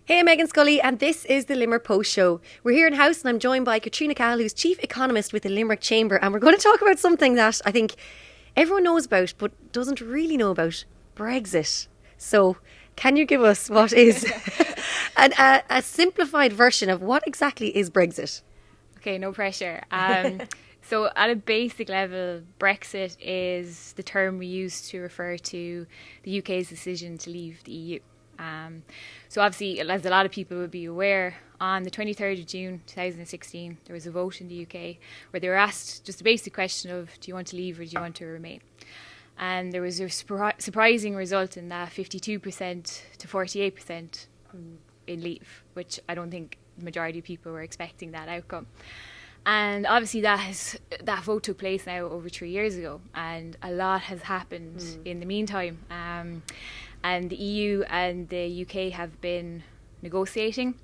Hey, Meghann Scully, and this is the Limerick Post Show. We're here in house, and I'm joined by Catriona Cahill, who's Chief Economist with the Limerick Chamber, and we're going to talk about something that I think everyone knows about, but doesn't really know about: Brexit. So, can you give us what is a simplified version of what exactly is Brexit? Okay, no pressure. So at a basic level, Brexit is the term we use to refer to the UK's decision to leave the EU. So obviously, as a lot of people would be aware, on the 23rd of June 2016, there was a vote in the UK where they were asked just a basic question of, do you want to leave or do you want to remain? And there was a surprising result in that 52% to 48% in leave, which I don't think the majority of people were expecting that outcome. And obviously that vote took place now over 3 years ago, and a lot has happened in the meantime. And the EU and the UK have been negotiating,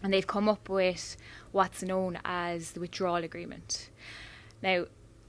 and they've come up with what's known as the Withdrawal Agreement. Now,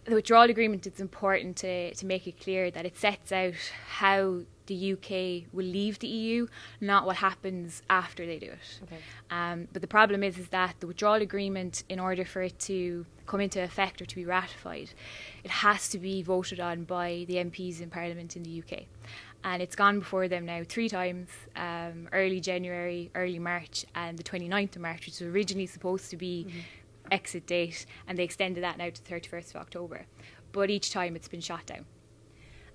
the Withdrawal Agreement, it's important to make it clear that it sets out how the UK will leave the EU, not what happens after they do it. Okay. But the problem is that the Withdrawal Agreement, in order for it to come into effect or to be ratified, it has to be voted on by the MPs in Parliament in the UK. And it's gone before them now 3 times, early January, early March, and the 29th of March, which was originally supposed to be exit date, and they extended that now to the 31st of October. But each time it's been shot down.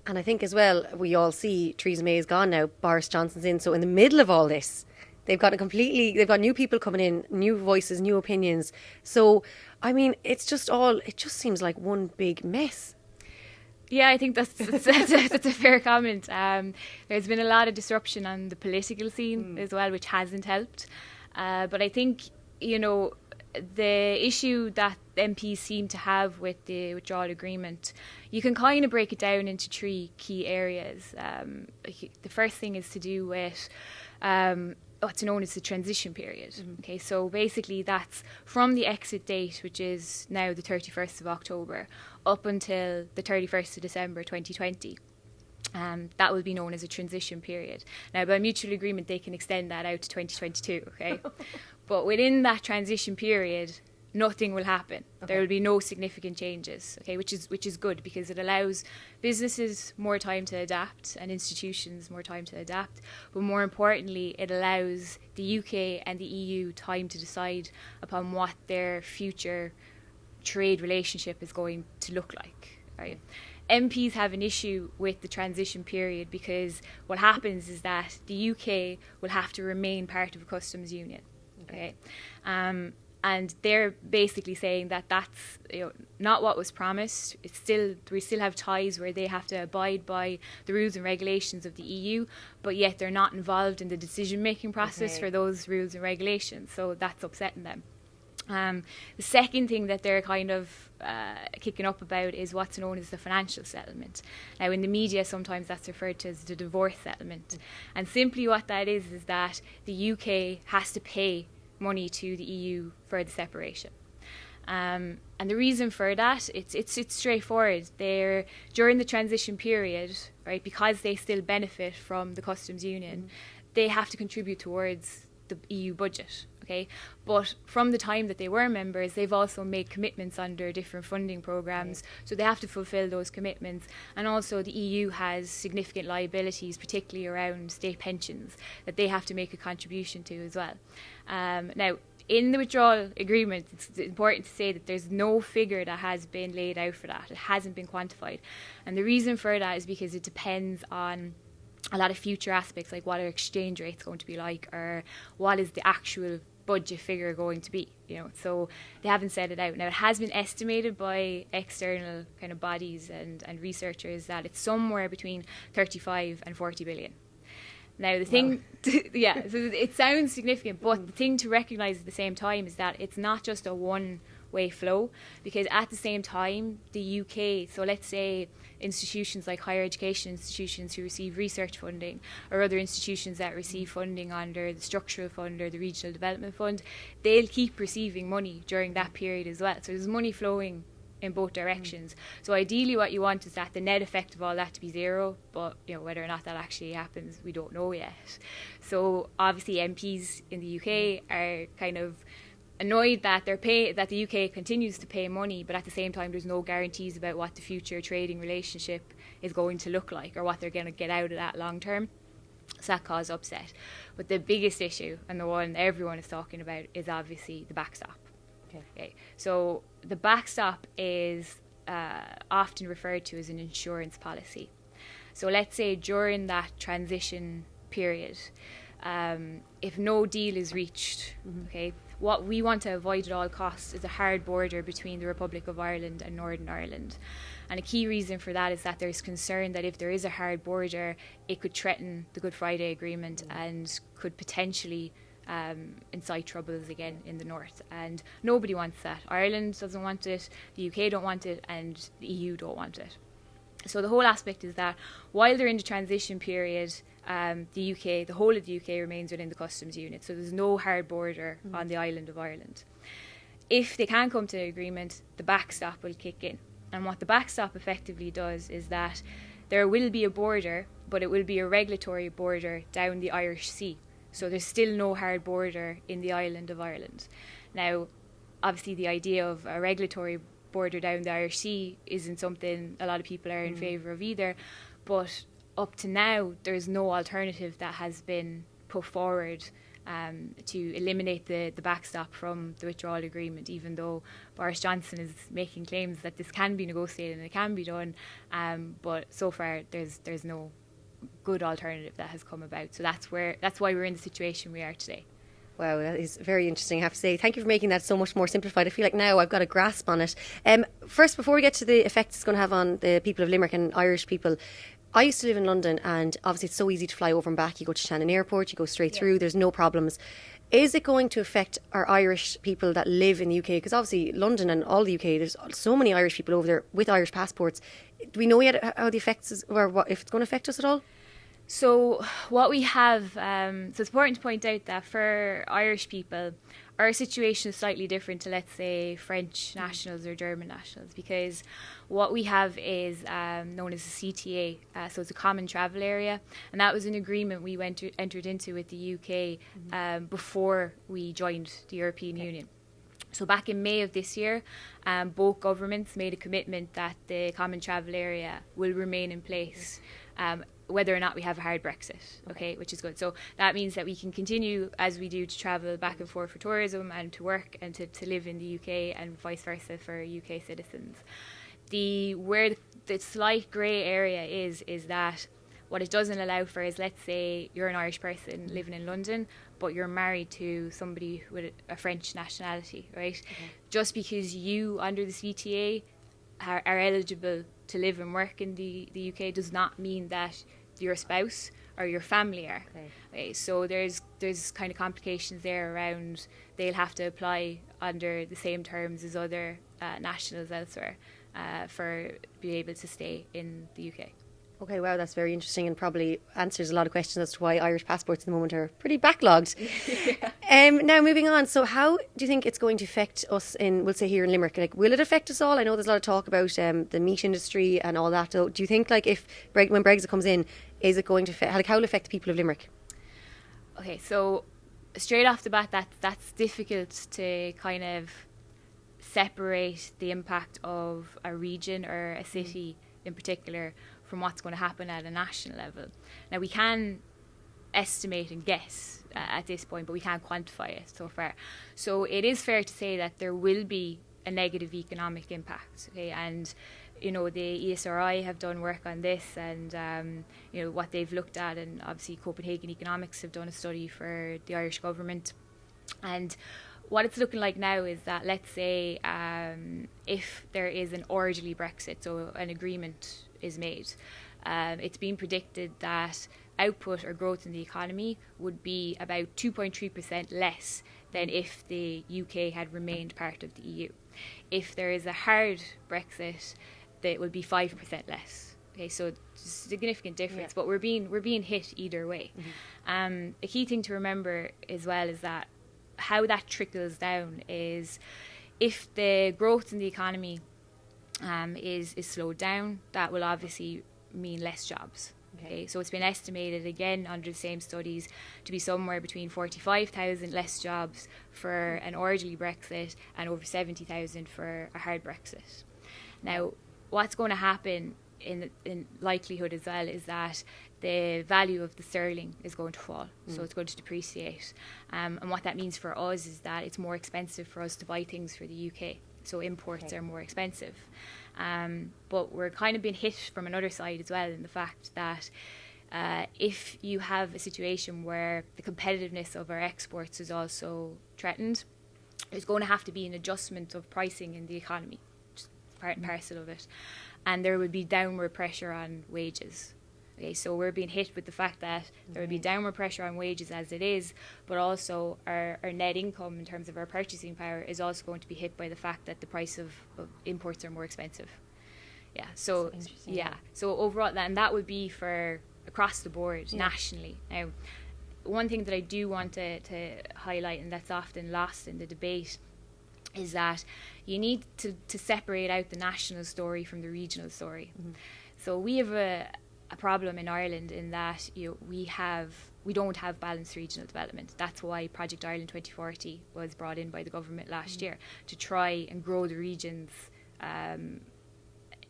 And I think as well, we all see Theresa May is gone now, Boris Johnson's in. So in the middle of all this, they've got new people coming in, new voices, new opinions. So, I mean, it just seems like one big mess. Yeah, I think that's a fair comment. There's been a lot of disruption on the political scene as well, which hasn't helped. But I think, the issue that MPs seem to have with the withdrawal agreement, you can kind of break it down into 3 key areas. The first thing is to do with what's known as the transition period. Okay, so basically that's from the exit date, which is now the 31st of October, up until the 31st of December 2020. That will be known as a transition period. Now, by mutual agreement, they can extend that out to 2022, okay? But within that transition period, nothing will happen. Okay. There will be no significant changes, okay, which is good, because it allows businesses more time to adapt and institutions more time to adapt. But more importantly, it allows the UK and the EU time to decide upon what their future trade relationship is going to look like, right? MPs have an issue with the transition period because what happens is that the UK will have to remain part of a customs union. Okay, and they're basically saying that that's not what was promised. We still have ties where they have to abide by the rules and regulations of the EU, but yet they're not involved in the decision-making process for those rules and regulations. So that's upsetting them. The second thing that they're kind of kicking up about is what's known as the financial settlement. Now, in the media, sometimes that's referred to as the divorce settlement. And simply what that is that the UK has to pay money to the EU for the separation. And the reason for that, it's straightforward. They're during the transition period, right, because they still benefit from the customs union, they have to contribute towards the EU budget. Okay, but from the time that they were members, they've also made commitments under different funding programs, so they have to fulfil those commitments. And also the EU has significant liabilities, particularly around state pensions, that they have to make a contribution to as well. Now, in the withdrawal agreement, it's important to say that there's no figure that has been laid out for that. It hasn't been quantified. And the reason for that is because it depends on a lot of future aspects, like what are exchange rates going to be like, or what is the actual budget figure going to be, so they haven't set it out. Now, it has been estimated by external kind of bodies and researchers that it's somewhere between 35 and 40 billion. Now, the thing, so it sounds significant, but the thing to recognise at the same time is that it's not just a one-way flow, because at the same time, the UK, so let's say institutions like higher education institutions who receive research funding, or other institutions that receive funding under the structural fund or the regional development fund, they'll keep receiving money during that period as well. So there's money flowing in both directions. So ideally what you want is that the net effect of all that to be zero, but whether or not that actually happens, we don't know yet. So obviously MPs in the UK are kind of annoyed that that the UK continues to pay money, but at the same time there's no guarantees about what the future trading relationship is going to look like or what they're going to get out of that long term. So that caused upset. But the biggest issue, and the one everyone is talking about, is obviously the backstop. Okay. So the backstop is often referred to as an insurance policy. So let's say during that transition period, if no deal is reached, okay, what we want to avoid at all costs is a hard border between the Republic of Ireland and Northern Ireland. And a key reason for that is that there's concern that if there is a hard border, it could threaten the Good Friday Agreement and could potentially incite troubles again in the north. And nobody wants that. Ireland doesn't want it, the UK don't want it, and the EU don't want it. So the whole aspect is that while they're in the transition period, the whole of the UK remains within the customs unit. So there's no hard border on the island of Ireland. If they can come to an agreement, the backstop will kick in. And what the backstop effectively does is that there will be a border, but it will be a regulatory border down the Irish Sea. So there's still no hard border in the island of Ireland. Now, obviously the idea of a regulatory border down the Irish Sea isn't something a lot of people are in favour of either, but up to now there's no alternative that has been put forward to eliminate the backstop from the withdrawal agreement, even though Boris Johnson is making claims that this can be negotiated and it can be done, but so far there's no good alternative that has come about. So that's why we're in the situation we are today. Wow, that is very interesting, I have to say. Thank you for making that so much more simplified. I feel like now I've got a grasp on it. First, before we get to the effects it's going to have on the people of Limerick and Irish people, I used to live in London, and obviously it's so easy to fly over and back. You go to Shannon Airport, you go straight through, there's no problems. Is it going to affect our Irish people that live in the UK? Because obviously London and all the UK, there's so many Irish people over there with Irish passports. Do we know yet how the effects is, or what, if it's going to affect us at all? So what we have, so it's important to point out that for Irish people, our situation is slightly different to, let's say, French nationals or German nationals, because what we have is known as the CTA, so it's a common travel area, and that was an agreement we entered into with the UK before we joined the European Union. So back in May of this year, both governments made a commitment that the common travel area will remain in place whether or not we have a hard Brexit, okay, which is good. So that means that we can continue as we do to travel back and forth for tourism and to work and to live in the UK, and vice versa for UK citizens. Where the slight grey area is that what it doesn't allow for is, let's say you're an Irish person living in London, but you're married to somebody with a French nationality, right? Just because you, under the CTA, are eligible to live and work in the UK does not mean that your spouse or your family are. Okay, so there's kind of complications there around they'll have to apply under the same terms as other nationals elsewhere for being able to stay in the UK. Okay, wow, that's very interesting and probably answers a lot of questions as to why Irish passports at the moment are pretty backlogged. Now, moving on, so how do you think it's going to affect us we'll say here in Limerick? Like, will it affect us all? I know there's a lot of talk about the meat industry and all that. So do you think, like, when Brexit comes in, is it going to affect, how will it affect the people of Limerick? Okay, so straight off the bat, that's difficult to kind of separate the impact of a region or a city in particular from what's going to happen at a national level. Now, we can estimate and guess at this point, but we can't quantify it so far. So it is fair to say that there will be a negative economic impact, okay? And the ESRI have done work on this, and what they've looked at, and obviously Copenhagen Economics have done a study for the Irish government, and what it's looking like now is that, let's say, if there is an orderly Brexit, so an agreement is made, it's been predicted that output or growth in the economy would be about 2.3% less than if the UK had remained part of the EU. If there is a hard Brexit, that would be 5% less. Okay, so it's a significant difference, but we're being hit either way. A key thing to remember as well is that how that trickles down is if the growth in the economy is slowed down, that will obviously mean less jobs. Okay, so it's been estimated again under the same studies to be somewhere between 45,000 less jobs for an orderly Brexit and over 70,000 for a hard Brexit. Now, what's going to happen in likelihood as well is that the value of the sterling is going to fall, so it's going to depreciate. And what that means for us is that it's more expensive for us to buy things for the UK. So imports are more expensive. But we're kind of being hit from another side as well in the fact that if you have a situation where the competitiveness of our exports is also threatened, there's going to have to be an adjustment of pricing in the economy, just part and parcel of it. And there would be downward pressure on wages. Okay, so we're being hit with the fact that there would be downward pressure on wages as it is, but also our net income in terms of our purchasing power is also going to be hit by the fact that the price of imports are more expensive. Yeah, so so overall, and that would be for across the board nationally. Now, one thing that I do want to highlight, and that's often lost in the debate, is that you need to separate out the national story from the regional story. So we have a problem in Ireland in that we don't have balanced regional development. That's why Project Ireland 2040 was brought in by the government last year, to try and grow the regions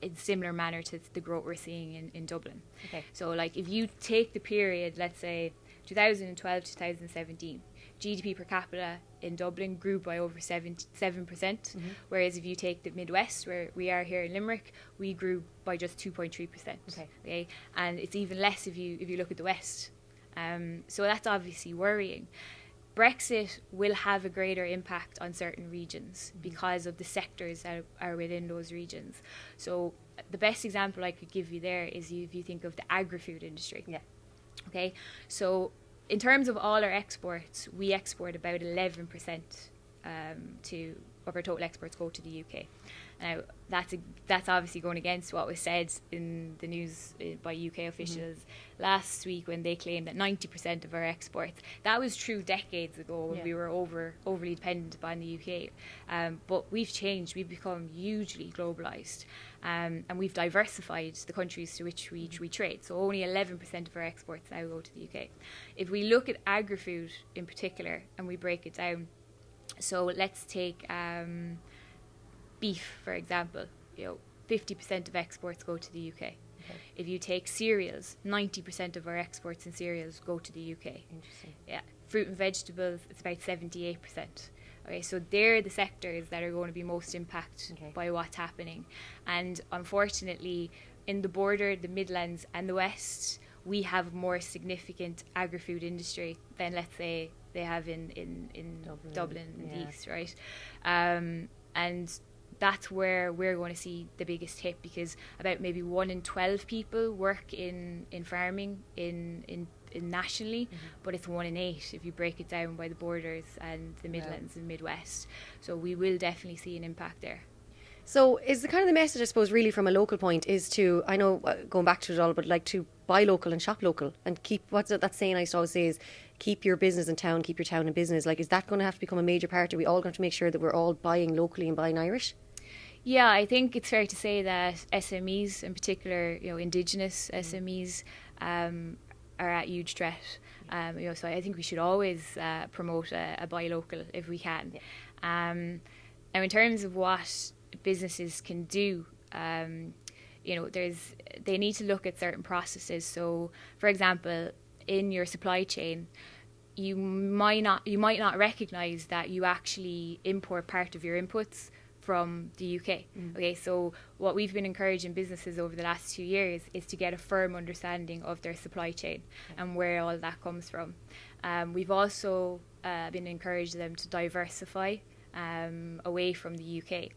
in similar manner to the growth we're seeing in Dublin. Okay. So like if you take the period, let's say 2012 to 2017, GDP per capita in Dublin grew by over 7%, whereas if you take the Midwest, where we are here in Limerick, we grew by just 2.3%. Okay, and it's even less if you look at the West. So that's obviously worrying. Brexit will have a greater impact on certain regions because of the sectors that are within those regions. So the best example I could give you there is if you think of the agri-food industry. Yeah. Okay, so in terms of all our exports, we export about 11% of our total exports go to the UK. Now, that's obviously going against what was said in the news by UK officials last week when they claimed that 90% of our exports. That was true decades ago when we were overly dependent upon the UK. But we've changed. We've become hugely globalised. And we've diversified the countries to which we trade. So only 11% of our exports now go to the UK. If we look at agri-food in particular and we break it down, so let's take beef, for example. 50% of exports go to the UK. Okay. If you take cereals, 90% of our exports in cereals go to the UK. Interesting. Yeah, fruit and vegetables, it's about 78%. Okay, so they're the sectors that are going to be most impacted by what's happening. And unfortunately, in the border, the Midlands and the West, we have more significant agri-food industry than, let's say, they have in Dublin and the East, right? And that's where we're going to see the biggest hit, because about maybe 1 in 12 people work in farming in nationally, but it's 1 in 8 if you break it down by the borders and the Midlands and Midwest. So we will definitely see an impact there. So is the kind of the message, I suppose, really from a local point is to, I know going back to it all, but like to buy local and shop local and keep, what's that saying I used to always say is, keep your business in town, keep your town in business. Like, is that going to have to become a major part? Are we all going to make sure that we're all buying locally and buying Irish? Yeah, I think it's fair to say that SMEs, in particular, Indigenous SMEs, are at huge threat. So I think we should always promote a buy local if we can. Yeah. Now, in terms of what businesses can do, they need to look at certain processes. So, for example, in your supply chain, you might not recognise that you actually import part of your inputs from the UK. Okay, so what we've been encouraging businesses over the last 2 years is to get a firm understanding of their supply chain and where all that comes from. We've also been encouraging them to diversify away from the UK.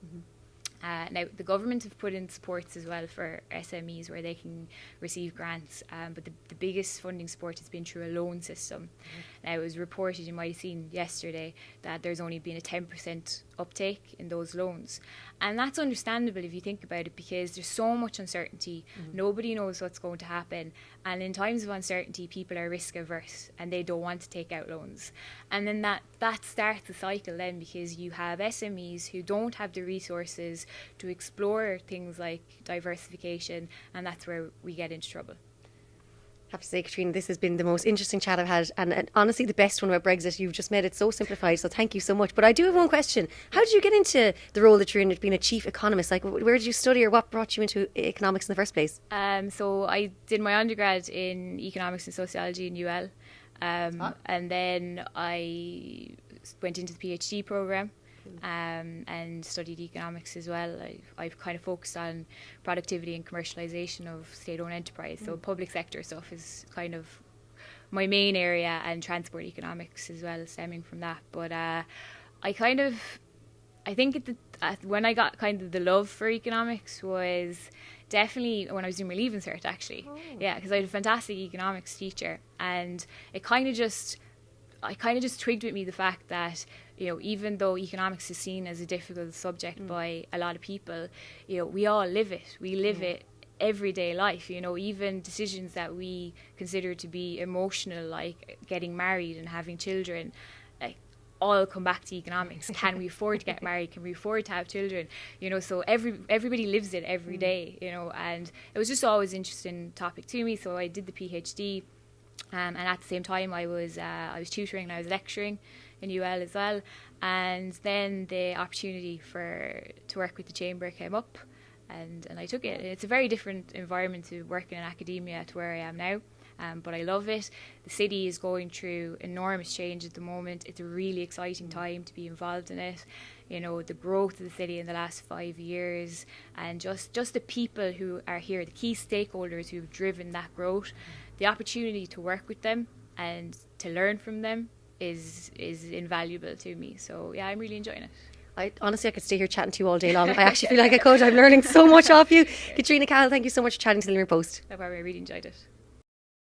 Now, the government have put in supports as well for SMEs where they can receive grants, but the biggest funding support has been through a loan system. Now, it was reported, you might have seen yesterday, that there's only been a 10% uptake in those loans. And that's understandable if you think about it, because there's so much uncertainty. Nobody knows what's going to happen. And in times of uncertainty, people are risk averse and they don't want to take out loans. And then that starts the cycle then, because you have SMEs who don't have the resources to explore things like diversification, and that's where we get into trouble. I have to say, Catriona, this has been the most interesting chat I've had, and honestly the best one about Brexit. You've just made it so simplified, so thank you so much. But I do have one question. How did you get into the role that you're in, being a chief economist? Like, where did you study, or what brought you into economics in the first place? So I did my undergrad in economics and sociology in UL, and then I went into the PhD programme. And studied economics as well. I've kind of focused on productivity and commercialisation of state-owned enterprise. So public sector stuff is kind of my main area, and transport economics as well, stemming from that. But I think when I got kind of the love for economics was definitely when I was doing my Leaving Cert, actually. Yeah, because I had a fantastic economics teacher, and it kind of just twigged with me the fact that, you know, even though economics is seen as a difficult subject by a lot of people, you know, we all live it. We live it everyday life, you know, even decisions that we consider to be emotional, like getting married and having children, like, all come back to economics. Can we afford to get married? Can we afford to have children? You know, so everybody lives it every day, you know, and it was just always an interesting topic to me. So I did the PhD. And at the same time, I was tutoring and I was lecturing in UL as well. And then the opportunity to work with the Chamber came up, and I took it. It's a very different environment to working in academia to where I am now. But I love it. The city is going through enormous change at the moment. It's a really exciting time to be involved in it. You know, the growth of the city in the last 5 years, and just the people who are here, the key stakeholders who have driven that growth. The opportunity to work with them and to learn from them is invaluable to me. So yeah, I'm really enjoying it. I could stay here chatting to you all day long. I actually feel like I could. I'm learning so much off you. Catriona Cahill, thank you so much for chatting to the Limerick Post. No problem, I really enjoyed it.